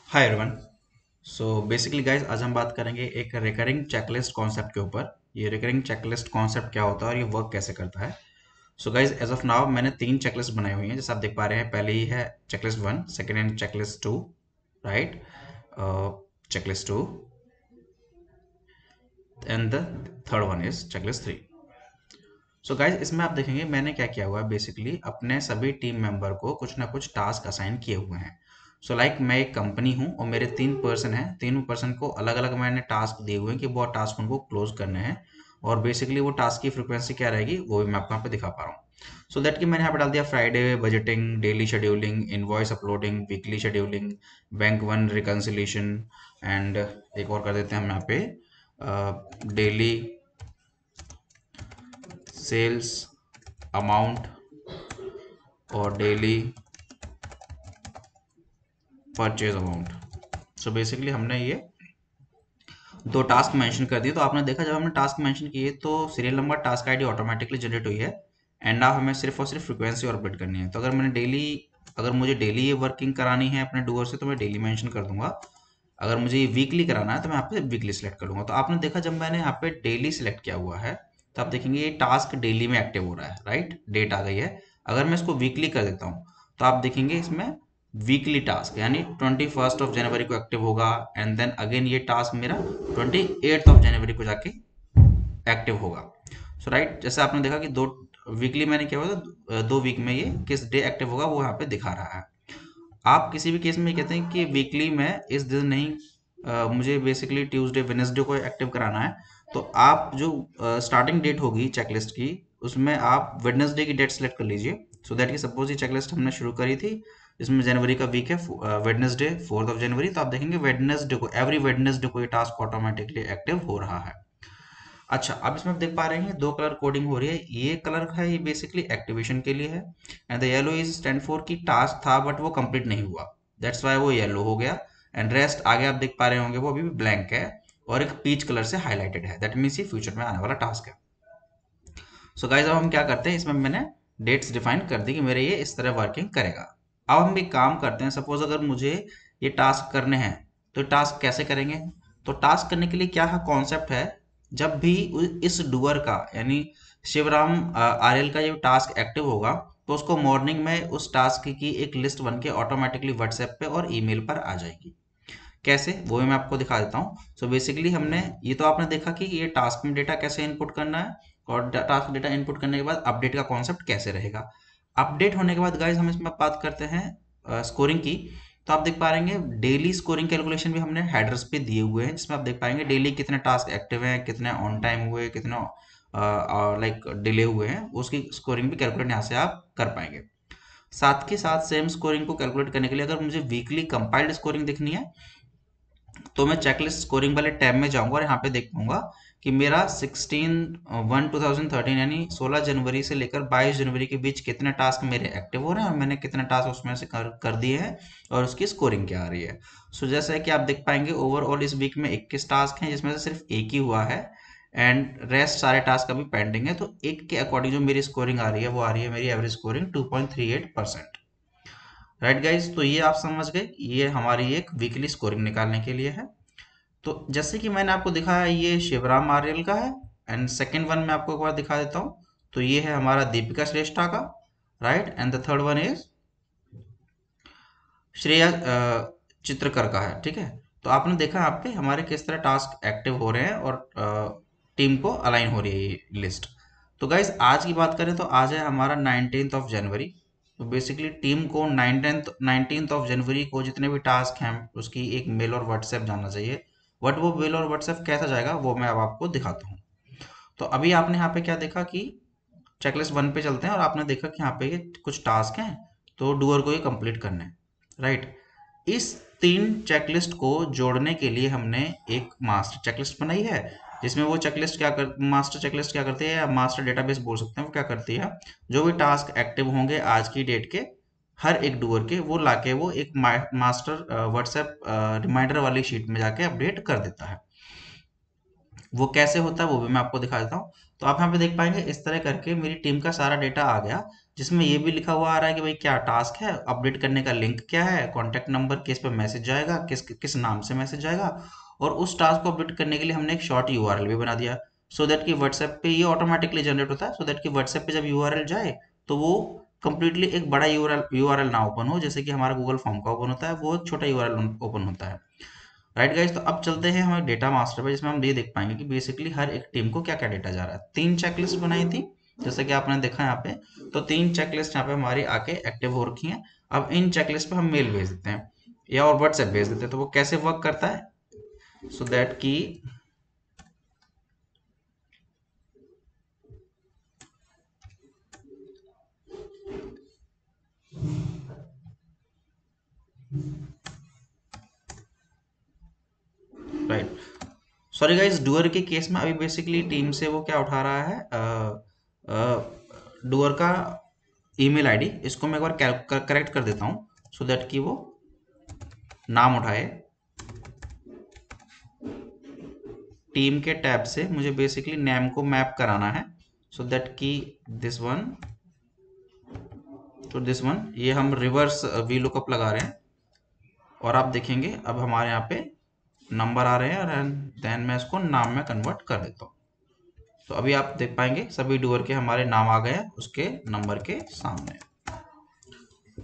Hi everyone. So basically guys, आज हम बात करेंगे एक रिकरिंग चेकलिस्ट कॉन्सेप्ट के ऊपर। ये रिकरिंग चेकलिस्ट कॉन्सेप्ट क्या होता है और ये वर्क कैसे करता है। So guys, as of now मैंने 3 चेकलिस्ट बनाई हुई हैं, जैसे आप देख पा रहे हैं। पहले ही है checklist 1, second and checklist 2, right. Checklist 2 and the third one is checklist 3। So guys, इसमें आप देखेंगे मैंने क्या किया हुआ है। बेसिकली अपने सभी टीम मेंबर को कुछ ना कुछ टास्क असाइन किए हुए हैं। सो लाइक मैं एक कंपनी हूँ और मेरे 3 पर्सन हैं। तीनों पर्सन को अलग अलग मैंने टास्क दिए हुए हैं कि वो टास्क उनको क्लोज करने हैं। और बेसिकली वो टास्क की फ्रिक्वेंसी क्या रहेगी वो भी मैं आपको यहाँ पे दिखा पा रहा हूँ। सो दैट कि मैंने यहाँ पे डाल दिया Friday budgeting, daily scheduling, invoice uploading, weekly scheduling, bank 1 reconciliation, and एक और कर देते हैं हम यहाँ पे डेली सेल्स अमाउंट और daily purchase amount. So basically हमने ये 2 टास्क मेंशन कर दिए। तो आपने देखा जब हमने टास्क मेंशन किए तो serial number, task ID automatically generate हुई है। एंड अब हमें सिर्फ और सिर्फ फ्रीक्वेंसी और अपडेट करनी है। तो अगर मुझे डेली ये वर्किंग करानी है अपने डूअर से तो मैं डेली मेंशन कर दूंगा। अगर मुझे ये वीकली कराना है तो मैं यहाँ पे वीकली सेलेक्ट कर लूंगा। तो आपने देखा जब मैंने यहाँ पे डेली सेलेक्ट किया हुआ है तो आप देखेंगे ये टास्क डेली में एक्टिव हो रहा है, राइट। डेट आ गई है। अगर मैं इसको वीकली कर देता हूँ तो आप देखेंगे इसमें वीकली टास्क यानी 21 जनवरी को एक्टिव होगा। एंड देन अगेन ये टास्क मेरा 28 जनवरी को जाके एक्टिव होगा। सो राइट, जैसे आपने देखा कि 2 वीकली मैंने किया हुआ था, 2 वीक में ये किस डे एक्टिव होगा वो यहाँ पे दिखा रहा है। आप किसी भी केस में कहते हैं कि वीकली में इस दिन नहीं, मुझे बेसिकली ट्यूसडे वेनेसडे को एक्टिव कराना है। तो आप जो स्टार्टिंग डेट होगी चेकलिस्ट की उसमें आप वेडनेसडे की डेट सेलेक्ट कर लीजिए। सो दैट कि सपोज ये चेकलिस्ट हमने शुरू करी थी, इसमें जनवरी का वीक है वेडनेसडे 4 जनवरी। तो आप देखेंगे वेडनेसडे को, एवरी वेडनेसडे को ये टास्क ऑटोमेटिकली एक्टिव हो रहा है। अच्छा, अब इसमें आप देख पा रहे हैं 2 कलर कोडिंग हो रही है। ये कलर है ये बेसिकली एक्टिवेशन के लिए है। And the yellow is stand for की टास्क था बट वो कंप्लीट नहीं हुआ, दैट्स वाई वो येलो हो गया। एंड रेस्ट आगे आप देख पा रहे होंगे वो अभी भी ब्लैंक है और एक पीच कलर से हाईलाइटेड है, दैट मीन्स ये फ्यूचर में आने वाला टास्क है। सो गाइज, अब हम क्या करते हैं, इसमें मैंने डेट्स डिफाइन कर दी कि मेरे ये इस तरह वर्किंग करेगा। अब हम एक काम करते हैं, सपोज अगर मुझे ये टास्क करने हैं तो टास्क कैसे करेंगे। तो टास्क करने के लिए क्या है कॉन्सेप्ट है, जब भी इस डूअर का यानी शिवराम आर्यल का ये टास्क एक्टिव होगा तो उसको मॉर्निंग में उस टास्क की एक लिस्ट बन के ऑटोमेटिकली व्हाट्सएप पे और ईमेल पर आ जाएगी। कैसे वो भी मैं आपको दिखा देता हूँ। सो बेसिकली हमने ये तो आपने देखा कि ये टास्क में डेटा कैसे इनपुट करना है और टास्क डेटा इनपुट करने के बाद अपडेट का कॉन्सेप्ट कैसे रहेगा। अपडेट होने के बाद गाइज हम इसमें बात करते हैं स्कोरिंग की। तो आप देख पा रहे हैं डेली स्कोरिंग कैलकुलेशन भी हमने हेडर्स पे दिए हुए हैं, जिसमें आप देख पाएंगे डेली कितने टास्क एक्टिव हैं, कितने ऑन टाइम हुए, कितने लाइक डिले हुए हैं, उसकी स्कोरिंग भी कैलकुलेट यहाँ से आप कर पाएंगे। साथ के साथ सेम स्कोरिंग को कैलकुलेट करने के लिए अगर मुझे वीकली कंपाइल्ड स्कोरिंग देखनी है तो मैं चेकलिस्ट स्कोरिंग वाले टैब में जाऊंगा और यहाँ पे देख पाऊंगा कि मेरा 16/1/2013 यानी 16 जनवरी से लेकर 22 जनवरी के बीच कितने टास्क मेरे एक्टिव हो रहे हैं और मैंने कितने टास्क उसमें से कर दिए हैं और उसकी स्कोरिंग क्या आ रही है। सो जैसा है कि आप देख पाएंगे ओवरऑल इस वीक में 21 टास्क हैं जिसमें से सिर्फ एक ही हुआ है एंड रेस्ट सारे टास्क अभी पेंडिंग है। तो एक के अकॉर्डिंग जो मेरी स्कोरिंग आ रही है वो आ रही है मेरी एवरेज स्कोरिंग 2.38%। राइट गाइज, तो ये आप समझ गए, ये हमारी एक वीकली स्कोरिंग निकालने के लिए है। तो जैसे कि मैंने आपको दिखाया ये शिवराम आर्यल का है। एंड सेकेंड वन मैं आपको एक बार दिखा देता हूँ। तो ये है हमारा दीपिका श्रेष्ठा का, right. And the third one is Shreya Chitrakar का है, ठीक है। तो आपने देखा यहाँ पे हमारे किस तरह टास्क एक्टिव हो रहे हैं और टीम को अलाइन हो रही है ये लिस्ट। तो गाइज आज की बात करें तो आज है हमारा 19 जनवरी। तो बेसिकली टीम को 19 जनवरी को जितने भी टास्क हैं उसकी एक मेल और व्हाट्सएप जाना चाहिए। बट वो मेल और व्हाट्सएप कैसा जाएगा वो मैं अब आपको दिखाता हूँ। तो अभी आपने यहाँ पे क्या देखा कि चेकलिस्ट 1 पे चलते हैं और आपने देखा कि यहाँ पे ये कुछ टास्क हैं तो डूअर को ये कंप्लीट करने हैं, राइट। इस 3 चेकलिस्ट को जोड़ने के लिए हमने एक मास्टर चेकलिस्ट बनाई है, जिसमें वो चेकलिस्ट मास्टर चेकलिस्ट क्या करती है या मास्टर डेटाबेस बोल सकते हैं, वो क्या करती है जो भी टास्क एक्टिव होंगे आज की डेट के हर एक डूअर के वो लाके वो एक मास्टर व्हाट्सएप रिमाइंडर वाली शीट में जाके अपडेट कर देता है। वो कैसे होता है वो भी मैं आपको दिखा देता हूँ। तो आप यहाँ पे देख पाएंगे इस तरह करके मेरी टीम का सारा डेटा आ गया जिसमें ये भी लिखा हुआ आ रहा है कि भाई क्या टास्क है, अपडेट करने का लिंक क्या है, कॉन्टैक्ट नंबर किस पे मैसेज जाएगा, किस किस नाम से मैसेज जाएगा। और उस टास्क को अपडेट करने के लिए हमने एक शॉर्ट यूआरएल भी बना दिया, सो दैट कि व्हाट्सएप पे ये ऑटोमेटिकली जनरेट होता है, सो दैट कि व्हाट्सएप पे जब यूआरएल जाए तो वो कंप्लीटली एक बड़ा यूआरएल ना ओपन हो, जैसे कि हमारा गूगल फॉर्म का ओपन होता है, वो एक छोटा यूआरएल ओपन होता है। राइट गाइज, तो अब चलते हैं हमारे डेटा मास्टर पे, जिसमें हम ये देख पाएंगे कि बेसिकली हर एक टीम को क्या क्या डेटा जा रहा है। 3 चेकलिस्ट बनाई थी, जैसे कि आपने देखा यहाँ पे। तो 3 चेकलिस्ट यहाँ पे हमारी आके एक्टिव हो रखी हैं। अब इन चेकलिस्ट पे हम मेल भेज देते हैं या और व्हाट्सएप भेज देते हैं। तो वो कैसे वर्क करता है, सो दैट कि राइट, सॉरी गाइज, डुअर के केस में अभी बेसिकली टीम से वो क्या उठा रहा है, डुअर का ईमेल आईडी। इसको मैं एक बार करेक्ट कर देता हूँ, सो दैट कि वो नाम उठाए। टीम के टैब से मुझे बेसिकली नेम को मैप कराना है, सो दैट कि दिस वन तो दिस वन, ये हम रिवर्स वी लुकअप लगा रहे हैं। और आप देखेंगे अब हमारे यहाँ पे नंबर आ रहे हैं, और देन मैं इसको नाम में कन्वर्ट कर देता हूँ। तो अभी आप देख पाएंगे सभी डुअर के हमारे नाम आ गए हैं उसके नंबर के सामने।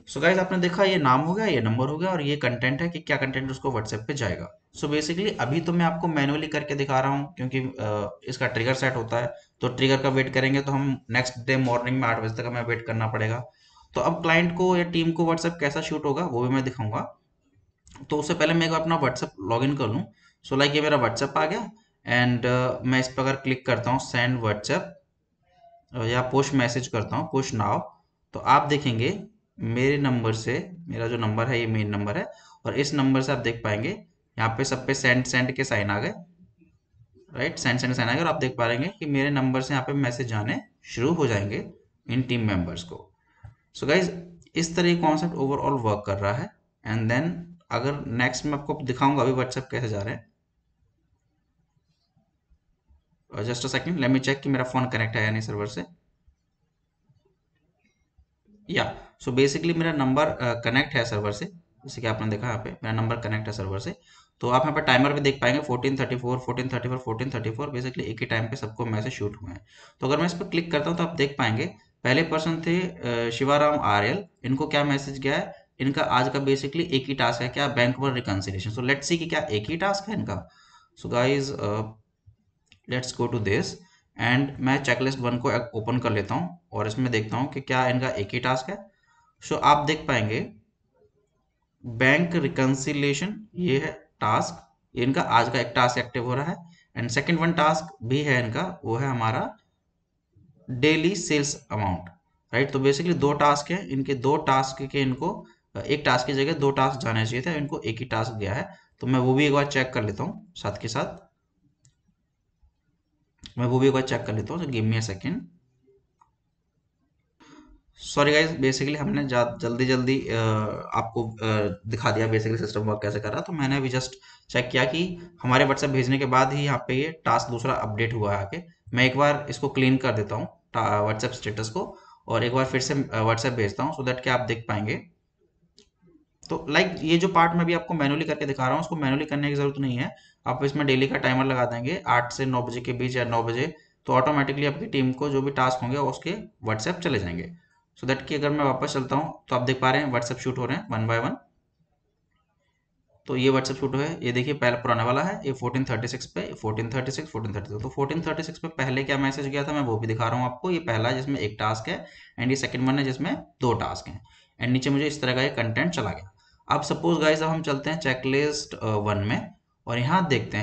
सो गाइज, आपने देखा ये नाम हो गया, ये नंबर हो गया, और ये कंटेंट है कि क्या कंटेंट उसको व्हाट्सएप पे जाएगा। सो बेसिकली अभी तो मैं आपको मैनुअली करके दिखा रहा हूँ, क्योंकि इसका ट्रिगर सेट होता है। तो ट्रिगर का वेट करेंगे तो हम नेक्स्ट डे मॉर्निंग में 8 बजे तक हमें वेट करना पड़ेगा। तो अब क्लाइंट को या टीम को व्हाट्सएप कैसा शूट होगा वो भी मैं दिखाऊंगा। तो उससे पहले मैं एक बार अपना व्हाट्सएप लॉग इन कर लूँ। सो लाइक ये मेरा व्हाट्सएप आ गया, एंड मैं इस पर अगर क्लिक करता हूँ सेंड व्हाट्सएप, या पुश मैसेज करता हूँ पुश नाउ, तो आप देखेंगे मेरे नंबर से, मेरा जो नंबर है ये मेन नंबर है, और इस नंबर से आप देख पाएंगे यहाँ पे सब पे सेंड सेंड के साइन आ गए। राइट, सेंड सेंड साइन आ गए, और आप देख पा रहे कि मेरे नंबर से यहाँ पे मैसेज आने शुरू हो जाएंगे इन टीम मेंबर्स को। सो गाइज, इस तरह कॉन्सेप्ट ओवरऑल वर्क कर रहा है। एंड देन अगर नेक्स्ट मैं आपको दिखाऊंगा अभी व्हाट्सएप कैसे जा रहे हैं। Just a second, let me check कि मेरा फोन कनेक्ट है या नहीं सर्वर से। या सो बेसिकली मेरा नंबर कनेक्ट है सर्वर से, जैसे कि आपने देखा यहाँ पे मेरा नंबर कनेक्ट है सर्वर से। तो आप यहाँ पे टाइमर भी देख पाएंगे 14:34 14:34 14:34, बेसिकली एक ही टाइम पे सबको मैसेज शूट हुए हैं। तो अगर मैं इस पर क्लिक करता हूँ तो आप देख पाएंगे पहले पर्सन थे शिवाराम आर्यल, इनको क्या मैसेज गया है, इनका आज का बेसिकली एक ही टास्क है, क्या, बैंक पर रिकंसिलिएशन। सो लेट्स सी कि क्या एक ही टास्क है इनका। So guys, let's go to this, and मैं चेकलिस्ट 1 को ओपन कर लेता हूँ और इसमें देखता हूँ कि क्या इनका एक ही टास्क है। सो आप देख पाएंगे बैंक रिकंसिलिएशन ये है टास्क, ये इनका आज का एक टास्क एक्टिव हो रहा है। एंड सेकंड वन टास्क भी है इनका, वो है हमारा डेली सेल्स अमाउंट। राइट, तो बेसिकली 2 टास्क है इनके, 2 टास्क के इनको एक टास्क की जगह 2 टास्क जाने चाहिए थे, इनको एक ही टास्क गया है। तो मैं वो भी एक बार चेक कर लेता हूँ साथ के साथ, मैं वो भी एक बार चेक कर लेता हूँ, तो give me a second. Sorry guys, basically हमने जल्दी जल्दी आपको दिखा दिया बेसिकली सिस्टम वर्क कैसे कर रहा है। तो मैंने अभी जस्ट चेक किया कि हमारे व्हाट्सएप भेजने के बाद ही यहाँ पे ये टास्क दूसरा अपडेट हुआ है आके। मैं एक बार इसको क्लीन कर देता हूँ व्हाट्सएप स्टेटस को, और एक बार फिर से व्हाट्सएप भेजता हूँ, सो दैट कि आप देख पाएंगे। तो लाइक ये जो पार्ट मैं भी आपको मैनुअली करके दिखा रहा हूँ, उसको मैनुअली करने की जरूरत नहीं है। आप इसमें डेली का टाइमर लगा देंगे 8 से 9 बजे के बीच या 9 बजे, तो ऑटोमेटिकली आपकी टीम को जो भी टास्क होंगे उसके व्हाट्सएप चले जाएंगे। सो दैट कि अगर मैं वापस चलता हूँ तो आप देख पा रहे हैं व्हाट्सएप शूट हो रहे हैं 1 बाय 1। तो ये व्हाट्सएप शूट है, ये देखिए पहले पुराने वाला है, ये 1436 पे 1436 1432। तो 1436 पे पहले क्या मैसेज गया था मैं वो भी दिखा रहा हूँ आपको। ये पहला है जिसमें एक टास्क है, एंड ये सेकंड वन है जिसमें 2 टास्क हैं। एंड नीचे मुझे इस तरह का ये कंटेंट चला गया। अब सपोज गाइस, अब हम चलते हैं चेकलिस्ट 1 में, और यहाँ देखते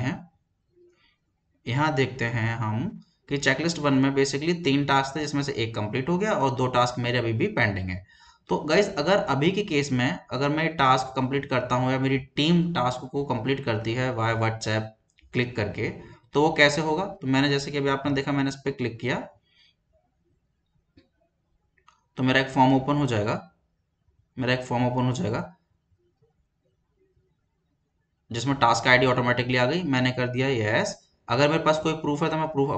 हैं हम कि चेकलिस्ट 1 में बेसिकली 3 टास्क थे, जिसमें से एक कंप्लीट हो गया और 2 टास्क मेरे अभी भी पेंडिंग है। तो गाइज, अगर अभी के केस में अगर मैं टास्क कंप्लीट करता हूँ या मेरी टीम टास्क को कंप्लीट करती है वाया व्हाट्सएप क्लिक करके, तो वो कैसे होगा। तो मैंने जैसे कि अभी आपने देखा, मैंने इस पर क्लिक किया तो मेरा एक फॉर्म ओपन हो जाएगा, जिसमें टास्क आईडी ऑटोमेटिकली आ गई, मैंने कर दिया यस। अगर मेरे पास कोई प्रूफ है तो मैं प्रूफ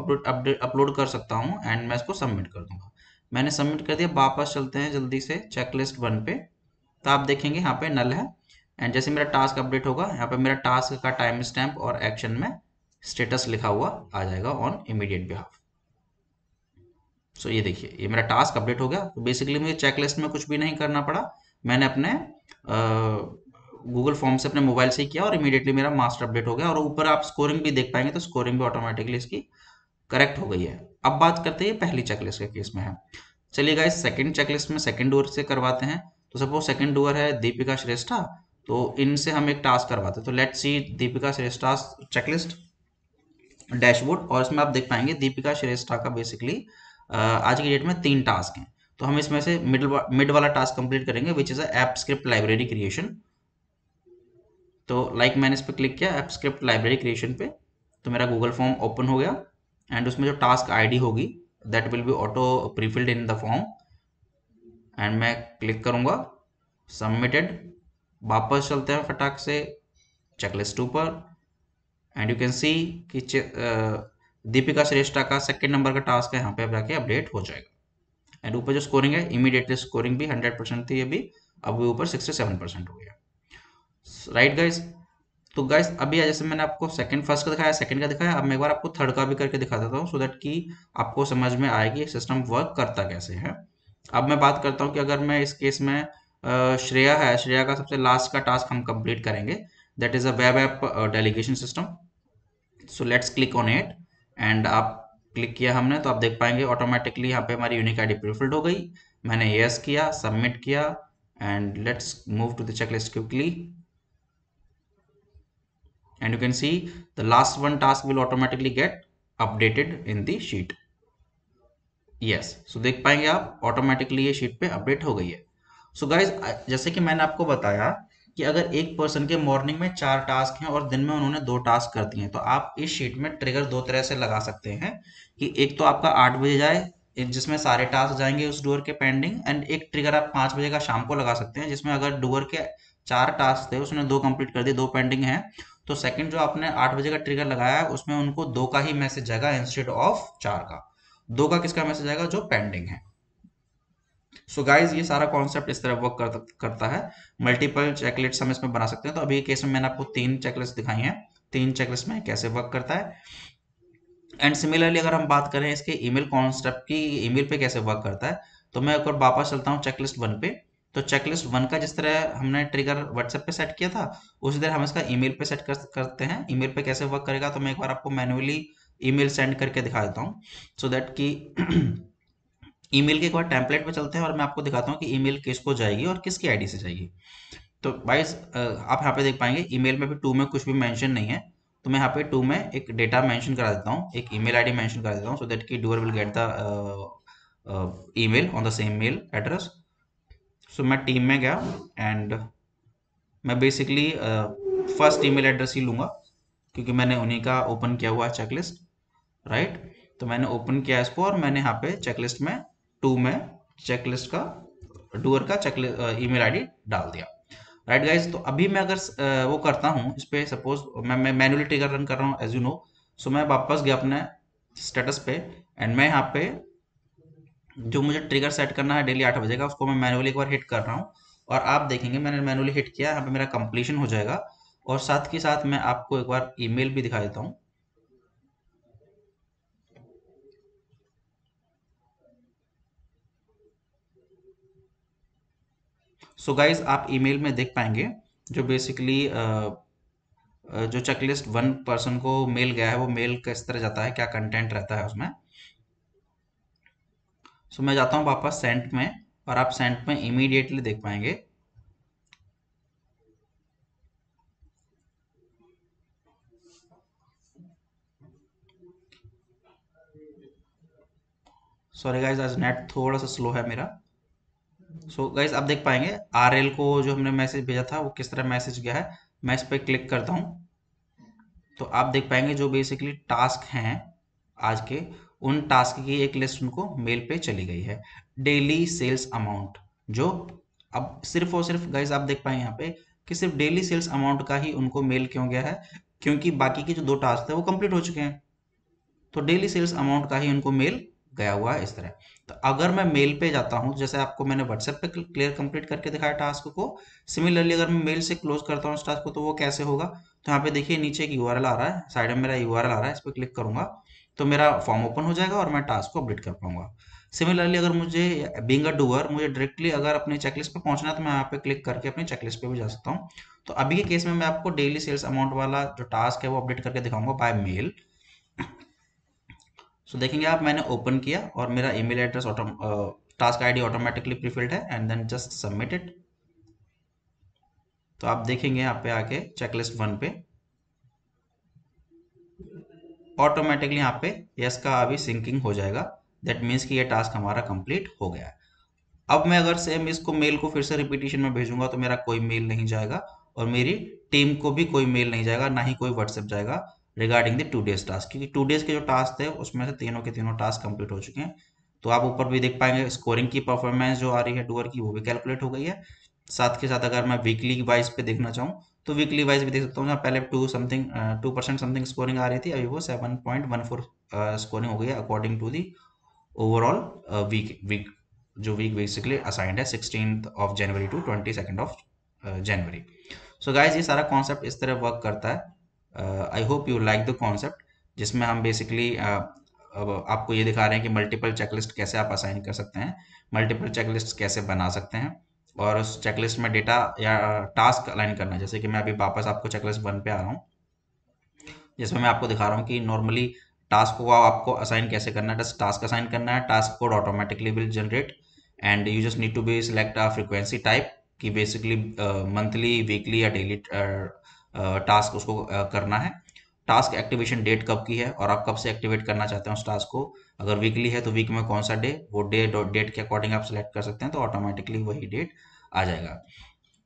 अपलोड कर सकता हूँ, एंड मैं इसको सबमिट कर दूंगा। मैंने सबमिट कर दिया। वापस चलते हैं जल्दी से चेकलिस्ट 1 पे, तो आप देखेंगे यहाँ पे नल है। एंड जैसे मेरा टास्क अपडेट होगा, यहाँ पे मेरा टास्क का टाइम स्टैम्प और एक्शन में स्टेटस लिखा हुआ आ जाएगा ऑन इमीडिएट बिहाफ। सो ये देखिए, ये मेरा टास्क अपडेट हो गया। तो बेसिकली मुझे चेकलिस्ट में कुछ भी नहीं करना पड़ा, मैंने अपने गूगल फॉर्म से अपने मोबाइल से ही किया और इमीडिएटली मेरा मास्टर अपडेट हो गया। और ऊपर आप स्कोरिंग भी देख पाएंगे, तो स्कोरिंग भी ऑटोमेटिकली इसकी करेक्ट हो गई है। अब बात करते हैं पहली चेकलिस्ट के केस में है। चलिए गाइस, सेकंड चेकलिस्ट में सेकंड डूअर से करवाते हैं। तो सपोज सेकंड डूअर है दीपिका श्रेष्ठा, तो इनसे हम एक टास्क करवाते हैं। तो let's see Deepika Shrestha checklist dashboard, और इसमें आप देख पाएंगे दीपिका श्रेष्ठा का बेसिकली आज की डेट में 3 टास्क हैं। तो हम इसमें से मिड वाला टास्क कंप्लीट करेंगे, which is app script library creation. तो मैंने इस पर क्लिक किया ऐप स्क्रिप्ट लाइब्रेरी क्रिएशन पे, तो मेरा गूगल फॉर्म ओपन हो गया। एंड उसमें जो टास्क आईडी होगी that will be auto prefilled in the form, and मैं क्लिक करूंगा सबमिटेड। वापस चलते हैं फटाक से चेकलिस्ट 2 पर, एंड यू कैन सी कि दीपिका श्रेष्ठा का सेकंड नंबर का टास्क है, यहाँ पे अब जाके अपडेट हो जाएगा। एंड ऊपर जो स्कोरिंग है, इमीडिएटली स्कोरिंग भी 100% थी अभी, अब भी ऊपर 67% हो गया। राइट गाइस, तो गाइस अभी जैसे मैंने आपको सेकंड फर्स्ट का दिखाया, सेकंड का दिखाया, अब मैं एक बार आपको थर्ड का भी करके दिखा देता हूँ, सो दैट कि आपको समझ में आएगी सिस्टम वर्क करता कैसे है। अब मैं बात करता हूँ कि अगर मैं इस केस में श्रेया है, श्रेया का सबसे लास्ट का टास्क हम कंप्लीट करेंगे, that is a web app delegation system. So let's click on it, and आप क्लिक किया हमने, तो आप देख पाएंगे ऑटोमेटिकली यहाँ पे हमारी यूनिक आईडी प्रीफिल्ड हो गई। मैंने यस किया, सबमिट किया, and let's move to the checklist quickly, and you can see the last one task will automatically get updated in the sheet. yes, so देख पाएंगे आप ऑटोमेटिकली ये शीट पे अपडेट हो गई है। सो गाइज, जैसे कि मैंने आपको बताया कि अगर एक पर्सन के मॉर्निंग में 4 टास्क हैं और दिन में उन्होंने 2 टास्क कर दिए हैं, तो आप इस शीट में ट्रिगर 2 तरह से लगा सकते हैं कि एक तो आपका 8 बजे जाए जिसमें सारे टास्क जाएंगे उस डूअर के पेंडिंग, एंड एक ट्रिगर आप 5 बजे का शाम को लगा सकते हैं जिसमें अगर डूअर के 4 टास्क थे उसने 2 कंप्लीट कर दिए, 2 पेंडिंग हैं, तो सेकंड जो आपने 8 बजे का ट्रिगर लगाया है उसमें उनको 2 का ही मैसेज जाएगा इंस्टेड ऑफ 4 का। 2 का किसका मैसेज आएगा? जो पेंडिंग है। सो गाइज, ये सारा कॉन्सेप्ट इस तरह वर्क करता है। मल्टीपल चेकलिस्ट हम इसमें बना सकते हैं। तो अभी केस में मैंने आपको 3 चेकलिस्ट दिखाई हैं, 3 चेकलिस्ट में कैसे वर्क करता है। एंड सिमिलरली अगर हम बात करें इसके ईमेल कॉन्सेप्ट की, ईमेल पे कैसे वर्क करता है, तो मैं एक बार वापस चलता हूँ चेकलिस्ट 1 पे। तो चेकलिस्ट 1 का जिस तरह हमने ट्रिगर व्हाट्सएप पे सेट किया था, उसी तरह हम इसका ईमेल पे सेट करते हैं। ईमेल पे कैसे वर्क करेगा, तो मैं एक बार आपको मैन्युअली ईमेल सेंड करके दिखा देता हूँ, सो दैट कि ईमेल के एक बार टेम्पलेट पे चलते हैं और मैं आपको दिखाता हूँ कि ईमेल किसको जाएगी और किसकी आईडी से जाएगी। तो गाइस, आप यहाँ पे देख पाएंगे ईमेल में भी 2 में कुछ भी मेंशन नहीं है, तो मैं यहाँ पे 2 में एक डेटा मेंशन करा देता हूँ, एक ईमेल आईडी मेंशन करा देता हूँ, सो दैट कि doer will get the email on the same mail address. So मैं टीम में गया, एंड मैं बेसिकली फर्स्ट ईमेल एड्रेस ही लूँगा क्योंकि मैंने उन्हीं का ओपन किया हुआ है चेकलिस्ट, राइट। तो मैंने ओपन किया इसको और मैंने यहाँ पे चेकलिस्ट में 2 में चेकलिस्ट का डूअर का चेकलिस्ट ईमेल आईडी डाल दिया, राइट गाइज। तो अभी मैं अगर वो करता हूँ इस पे, सपोज मैं मैनुअली ट्रिगर रन कर रहा हूँ एज यू नो। सो मैं वापस गया अपने स्टेटस पे, एंड मैं यहाँ पे जो मुझे ट्रिगर सेट करना है डेली 8 बजे का, उसको मैं मैनुअली एक बार हिट कर रहा हूँ, और आप देखेंगे मैंने मैनुअली हिट किया, यहाँ पे मेरा कंप्लीशन हो जाएगा। और साथ के साथ मैं आपको एक बार ईमेल भी दिखा देता हूँ। सो गाइज, आप ईमेल में देख पाएंगे जो बेसिकली जो चेकलिस्ट 1 पर्सन को मेल गया है, वो मेल किस तरह जाता है, क्या कंटेंट रहता है उसमें। सो मैं जाता हूँ वापस सेंट में, और आप सेंट में इमीडिएटली देख पाएंगे सॉरी गाइज, आज नेट थोड़ा सा स्लो है मेरा। सो गाइज, आप देख पाएंगे आरएल को जो हमने मैसेज भेजा था वो किस तरह मैसेज गया है। मैं इस पर क्लिक करता हूँ, तो आप देख पाएंगे जो बेसिकली टास्क हैं आज के, उन टास्क की एक लिस्ट उनको मेल पे चली गई है। डेली सेल्स अमाउंट जो, अब सिर्फ और सिर्फ गाइज आप देख पाएंगे यहाँ पे कि सिर्फ डेली सेल्स अमाउंट का ही उनको मेल क्यों गया है, क्योंकि बाकी के जो 2 टास्क थे वो कंप्लीट हो चुके हैं, तो डेली सेल्स अमाउंट का ही उनको मेल गया हुआ है इस तरह। तो अगर मैं मेल पे जाता हूँ, जैसे आपको मैंने व्हाट्सएप पे क्लियर कंप्लीट करके दिखाया टास्क को, सिमिलरली अगर मैं मेल से क्लोज करता हूँ इस टास्क को तो वो कैसे होगा। तो यहाँ पे देखिए नीचे एक यूआरएल आ रहा है, साइड में मेरा यूआरएल आ रहा है, इस पर क्लिक करूंगा तो मेरा फॉर्म ओपन हो जाएगा और मैं टास्क को अपडेट कर पाऊंगा। सिमिलरली अगर मुझे बीइंग अ डूअर मुझे डायरेक्टली अगर अपने चेकलिस्ट पे पहुंचना है तो मैं यहाँ पे क्लिक करके अपने चेकलिस्ट पे भी जा सकता हूँ। तो अभी के केस में मैं आपको डेली सेल्स अमाउंट वाला जो टास्क है वो अपडेट करके दिखाऊंगा बाय मेल। सो देखेंगे आप, मैंने ओपन किया और मेरा email address task ID automatically prefilled है and then just submit it. तो आप देखेंगे यहाँ पे आके चेकलिस्ट 1 पे ऑटोमेटिकली यहाँ पे यस का अभी सिंकिंग हो जाएगा। दैट मीन्स कि ये टास्क हमारा कंप्लीट हो गया है। अब मैं अगर सेम इसको मेल को फिर से रिपीटिशन में भेजूंगा तो मेरा कोई मेल नहीं जाएगा और मेरी टीम को भी कोई मेल नहीं जाएगा, ना ही कोई व्हाट्सएप जाएगा रिगार्डिंग द 2 डेज टास्क, क्योंकि 2 डेज के जो टास्क थे उसमें से तीनों के तीनों टास्क कंप्लीट हो चुके हैं। तो आप ऊपर भी देख पाएंगे स्कोरिंग की परफॉर्मेंस जो आ रही है डूअर की वो भी कैलकुलेट हो गई है। साथ के साथ अगर मैं वीकली वाइज पे देखना चाहूँ तो वीकली वाइज भी देख सकता हूँ। जहाँ पहले 2% समथिंग स्कोरिंग आ रही थी, अभी वो 7.14 स्कोरिंग हो गई है according to the overall week week जो वीक बेसिकली असाइंड है 16th of January to 22nd of January. So guys ये सारा कॉन्सेप्ट इस तरह वर्क करता है। I hope you like the concept, जिसमें हम बेसिकली अब आपको ये दिखा रहे हैं कि मल्टीपल चेकलिस्ट कैसे आप असाइन कर सकते हैं, मल्टीपल चेकलिस्ट कैसे बना सकते हैं और उस चेकलिस्ट में डेटा या टास्क अलाइन करना। जैसे कि मैं अभी वापस आपको चेकलिस्ट 1 पे आ रहा हूँ, जिसमें मैं आपको दिखा रहा हूँ कि नॉर्मली टास्क को आपको असाइन कैसे करना है। जस्ट टास्क असाइन करना है, task code automatically will generate and you just need to be select a frequency type कि बेसिकली मंथली वीकली या डेली टास्क उसको करना है। टास्क एक्टिवेशन डेट कब की है और आप कब से एक्टिवेट करना चाहते हैं उस टास्क को। अगर वीकली है तो वीक में कौन सा डे, वो डेट के अकॉर्डिंग आप सिलेक्ट कर सकते हैं तो ऑटोमेटिकली वही डेट आ जाएगा।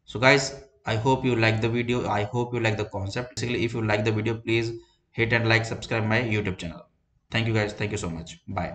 So guys, I hope you like the video. I hope you like the concept. Basically, if you like the video, please hit and like, subscribe my YouTube channel. Thank you guys. Thank you so much. Bye.